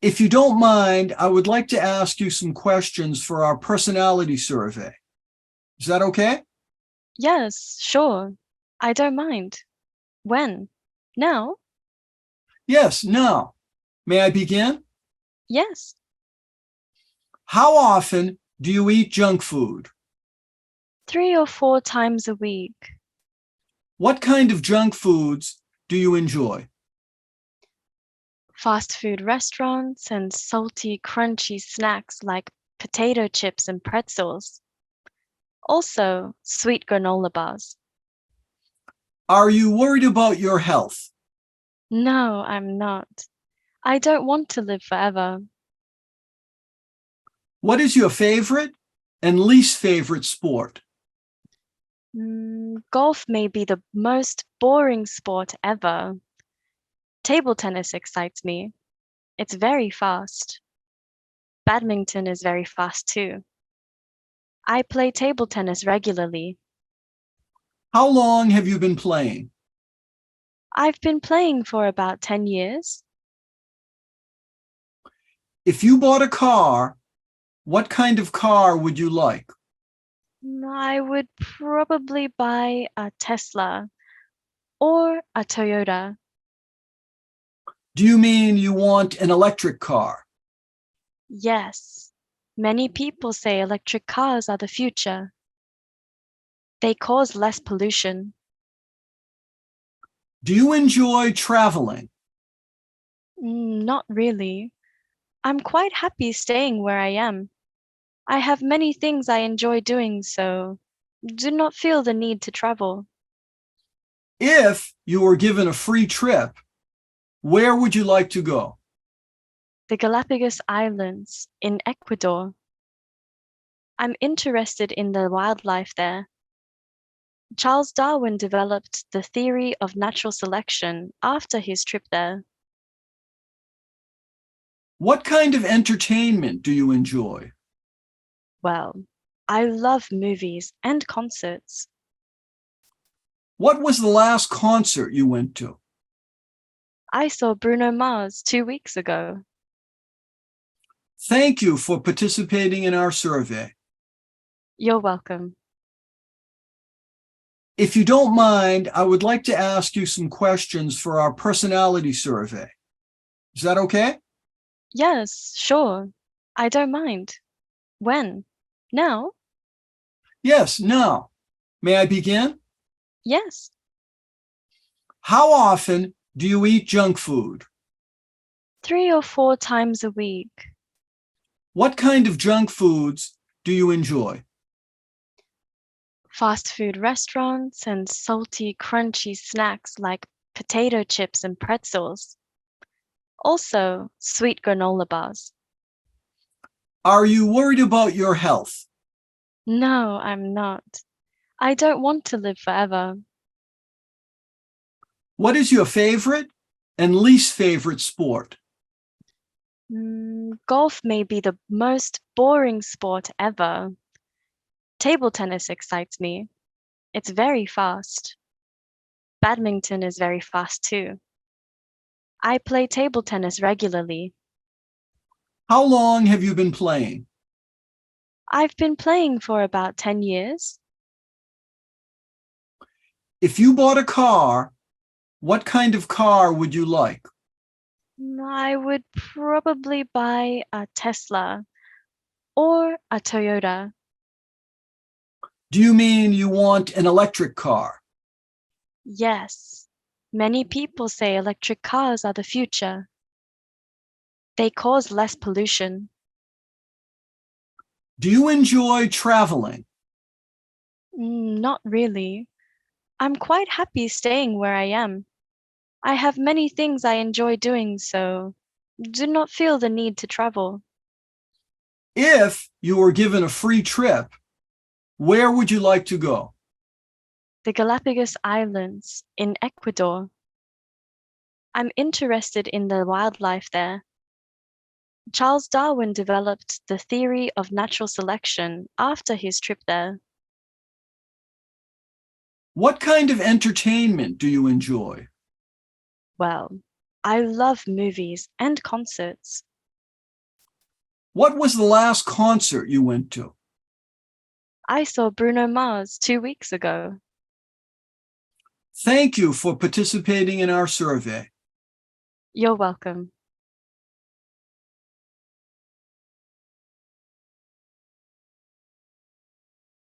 If you don't mind, I would like to ask you some questions for our personality survey. Is that okay? Yes, sure. I don't mind. When? Now? Yes, now. May I begin? Yes. How often do you eat junk food? 3 or 4 times a week. What kind of junk foods do you enjoy? Fast food restaurants and salty, crunchy snacks like potato chips and pretzels. Also, sweet granola bars. Are you worried about your health? No, I'm not. I don't want to live forever. What is your favorite and least favorite sport? Golf may be the most boring sport ever. Table tennis excites me. It's very fast. Badminton is very fast too. I play table tennis regularly. How long have you been playing? I've been playing for about 10 years. If you bought a car, what kind of car would you like? I would probably buy a Tesla or a Toyota. Do you mean you want an electric car? Yes, many people say electric cars are the future. They cause less pollution. Do you enjoy traveling? Not really. I'm quite happy staying where I am. I have many things I enjoy doing, so do not feel the need to travel. If you were given a free trip, where would you like to go? The Galapagos Islands in Ecuador. I'm interested in the wildlife there. Charles Darwin developed the theory of natural selection after his trip there. What kind of entertainment do you enjoy? Well, I love movies and concerts. What was the last concert you went to? I saw Bruno Mars 2 weeks ago. Thank you for participating in our survey. You're welcome. If you don't mind, I would like to ask you some questions for our personality survey. Is that okay? Yes, sure. I don't mind. When? Now? Yes, now. May I begin? Yes. How often do you eat junk food? 3 or 4 times a week. What kind of junk foods do you enjoy? Fast food restaurants and salty, crunchy snacks like potato chips and pretzels. Also, sweet granola bars. Are you worried about your health? No, I'm not. I don't want to live forever. What is your favorite and least favorite sport? Golf may be the most boring sport ever. Table tennis excites me. It's very fast. Badminton is very fast too. I play table tennis regularly. How long have you been playing? I've been playing for about 10 years. If you bought a car, what kind of car would you like? I would probably buy a Tesla or a Toyota. Do you mean you want an electric car? Yes, many people say electric cars are the future. They cause less pollution. Do you enjoy traveling? Not really. I'm quite happy staying where I am. I have many things I enjoy doing, so do not feel the need to travel. If you were given a free trip, where would you like to go? The Galapagos Islands in Ecuador. I'm interested in the wildlife there. Charles Darwin developed the theory of natural selection after his trip there. What kind of entertainment do you enjoy? Well, I love movies and concerts. What was the last concert you went to? I saw Bruno Mars 2 weeks ago. Thank you for participating in our survey. You're welcome.